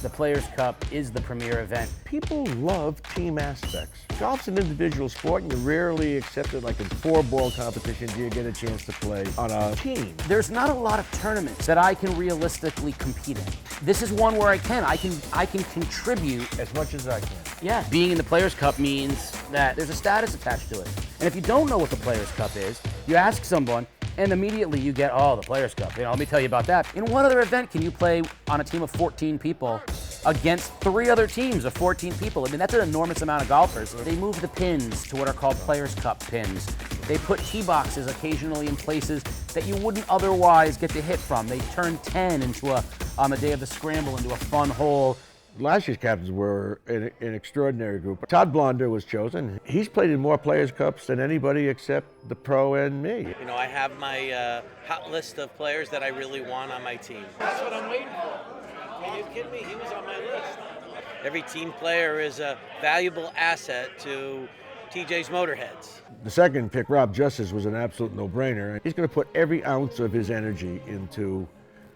the Players' Cup is the premier event. People love team aspects. Golf's an individual sport, and you rarely, except like in four-ball competition, do you get a chance to play on a team. There's not a lot of tournaments that I can realistically compete in. This is one where I can contribute As much as I can. Yeah, being in the Players' Cup means that there's a status attached to it. And if you don't know what the Players' Cup is, you ask someone, and immediately you get, oh, the Players' Cup. Let me tell you about that. In what other event can you play on a team of 14 people against 3 other teams of 14 people? I mean, that's an enormous amount of golfers. They move the pins to what are called Players' Cup pins. They put tee boxes occasionally in places that you wouldn't otherwise get to hit from. They turn 10 on the day of the scramble into a fun hole. Last year's captains were an extraordinary group. Todd Blonder was chosen. He's played in more Players' Cups than anybody except the pro and me. I have my hot list of players that I really want on my team. That's what I'm waiting for. Are you kidding me? He was on my list. Every team player is a valuable asset to TJ's Motorheads. The second pick, Rob Justice, was an absolute no-brainer. He's going to put every ounce of his energy into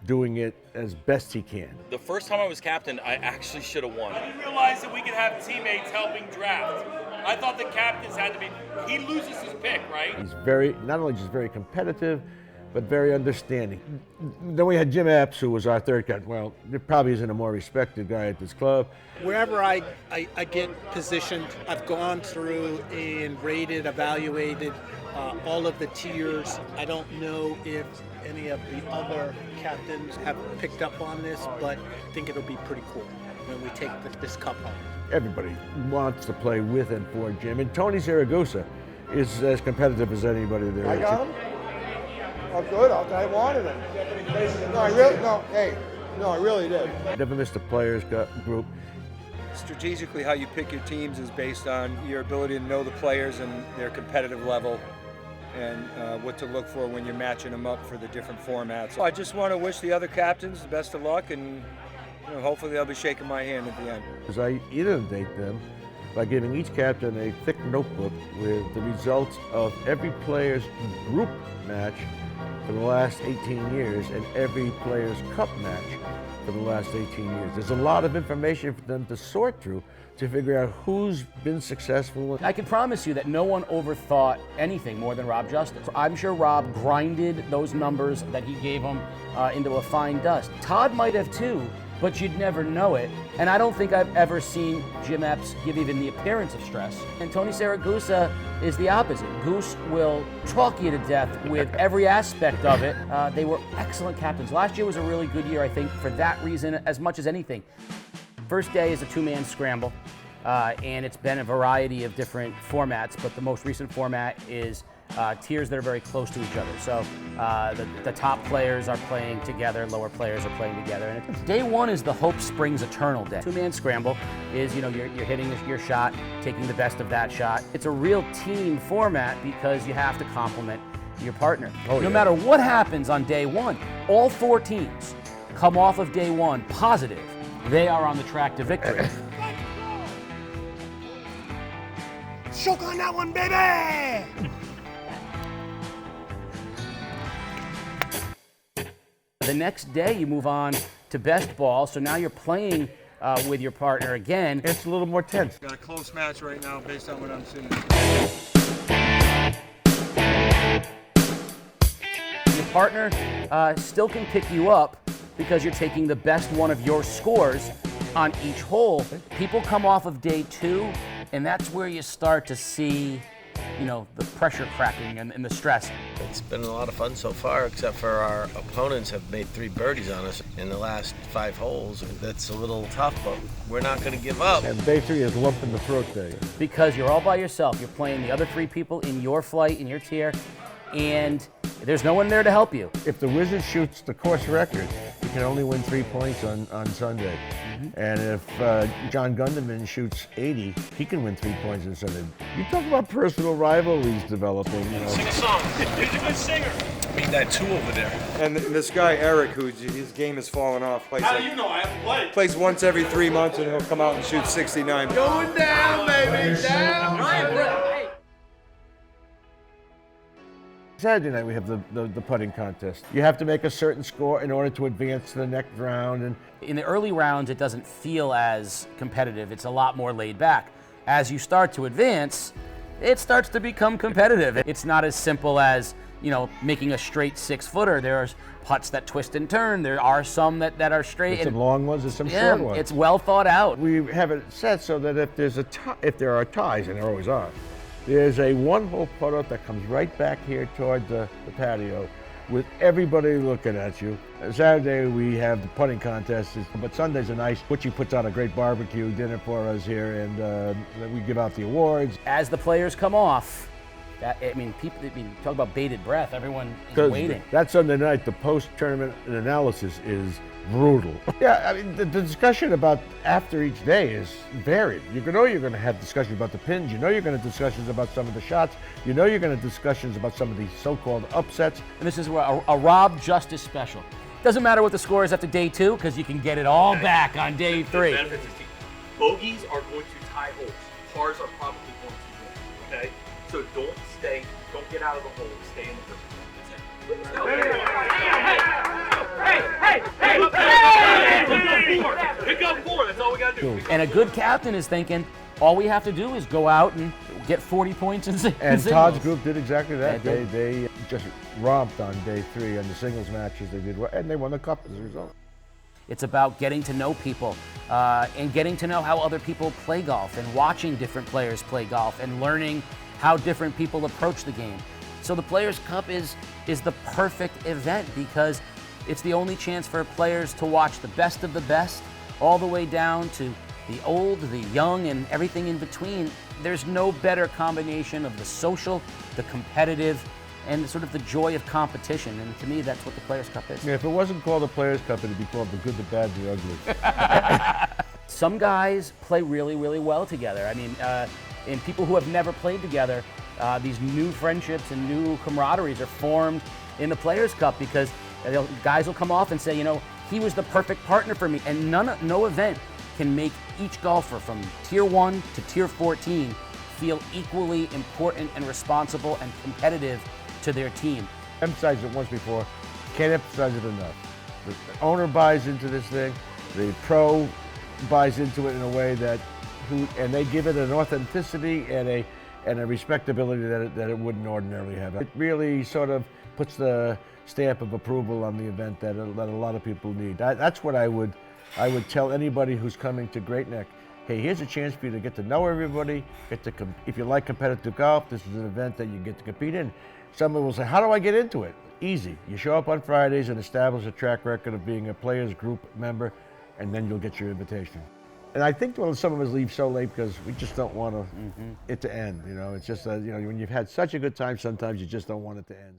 doing it as best he can. The first time I was captain, I actually should have won. We realized that we could have teammates helping draft. I thought the captains had to be, he loses his pick, right? He's not only just very competitive, but very understanding. Then we had Jim Epps, who was our third captain. Well, there probably isn't a more respected guy at this club. Wherever I get positioned, I've gone through and rated, evaluated all of the tiers. I don't know if any of the other captains have picked up on this, but I think it'll be pretty cool when we take this cup home. Everybody wants to play with and for Jim, and Tony Saragusa is as competitive as anybody there is. I got him? Oh, good. I wanted him. No, I really did. Never missed a Players' group. Strategically, how you pick your teams is based on your ability to know the players and their competitive level, and what to look for when you're matching them up for the different formats. So I just want to wish the other captains the best of luck, and hopefully they'll be shaking my hand at the end. Because I inundate them by giving each captain a thick notebook with the results of every player's group match for the last 18 years and every player's cup match for the last 18 years. There's a lot of information for them to sort through to figure out who's been successful. I can promise you that no one overthought anything more than Rob Justice. I'm sure Rob grinded those numbers that he gave him into a fine dust. Todd might have too, but you'd never know it. And I don't think I've ever seen Jim Epps give even the appearance of stress. And Tony Saragusa is the opposite. Goose will talk you to death with every aspect of it. They were excellent captains. Last year was a really good year, I think, for that reason as much as anything. First day is a 2-man scramble, and it's been a variety of different formats, but the most recent format is tiers that are very close to each other. So the top players are playing together, lower players are playing together. And day one is the Hope Springs Eternal day. 2-man scramble is, you're hitting your shot, taking the best of that shot. It's a real team format because you have to complement your partner. No matter what happens on day one, all 4 teams come off of day one positive. They are on the track to victory. Choke on that one, baby! The next day you move on to best ball, so now you're playing with your partner again. It's a little more tense. Got a close match right now based on what I'm seeing. Your partner still can pick you up because you're taking the best one of your scores on each hole. People come off of day 2, and that's where you start to see, the pressure cracking and the stress. It's been a lot of fun so far, except for our opponents have made 3 birdies on us in the last 5 holes. That's a little tough, but we're not going to give up. And day 3 is lump in the throat day. Because you're all by yourself. You're playing the other 3 people in your flight, in your tier, and there's no one there to help you. If the Wizard shoots the course record, he can only win 3 points on Sunday. And if John Gunderman shoots 80, he can win 3 points on Sunday. You talk about personal rivalries developing. Sing a song. He's a good singer. Beat that 2 over there. And this guy Eric, his game has fallen off. How do you know? I haven't played. Plays once every 3 months, and he'll come out and shoot 69. Going down, baby, down! Saturday night we have the putting contest. You have to make a certain score in order to advance to the next round. And In the early rounds, it doesn't feel as competitive. It's a lot more laid back. As you start to advance, it starts to become competitive. It's not as simple as, making a straight 6-footer. There's putts that twist and turn. There are some that are straight. there's some long ones and some Yeah, short ones. it's well thought out. We have it set so that if there are ties, and there always are, there's a one-hole putt-out that comes right back here toward the patio with everybody looking at you. Saturday we have the putting contest, but Sundays are nice. Butchie puts on a great barbecue dinner for us here, and we give out the awards. As the players come off, talk about bated breath. Everyone is waiting. That Sunday night, the post-tournament analysis is brutal. Yeah, the discussion about after each day is varied. You're going to have discussions about the pins. You're going to have discussions about some of the shots. You're going to have discussions about some of the so-called upsets. And this is a Rob Justice special. Doesn't matter what the score is after day 2, because you can get it all back on day 3. Bogeys are going to tie holes. Pars are probably going to win. Okay? So don't get out of the hole. Stay in the first one. Pick up 4. That's all we got to do. And a good captain is thinking, all we have to do is go out and get 40 points in singles. And Todd's group did exactly that. Yeah, They just romped on day 3 on the singles matches. They did well, and they won the cup as a result. It's about getting to know people and getting to know how other people play golf and watching different players play golf and learning how different people approach the game. So the Players' Cup is the perfect event because it's the only chance for players to watch the best of the best all the way down to the old, the young, and everything in between. There's no better combination of the social, the competitive, and sort of the joy of competition. And to me, that's what the Players' Cup is. Yeah, if it wasn't called the Players' Cup, it'd be called the Good, the Bad, the Ugly. Some guys play really, really well together. And people who have never played together, these new friendships and new camaraderies are formed in the Players' Cup because guys will come off and say, he was the perfect partner for me. And no event can make each golfer from Tier 1 to Tier 14 feel equally important and responsible and competitive to their team. Emphasized it once before, can't emphasize it enough. The owner buys into this thing, the pro buys into it in a way and they give it an authenticity and a respectability that it wouldn't ordinarily have. It really sort of puts the stamp of approval on the event that a lot of people need. That's what I would tell anybody who's coming to Great Neck. Hey, here's a chance for you to get to know everybody. If you like competitive golf, this is an event that you get to compete in. Someone will say, how do I get into it? Easy. You show up on Fridays and establish a track record of being a Players Group member, and then you'll get your invitation. And I think some of us leave so late because we just don't want it to end. It's just when you've had such a good time, sometimes you just don't want it to end.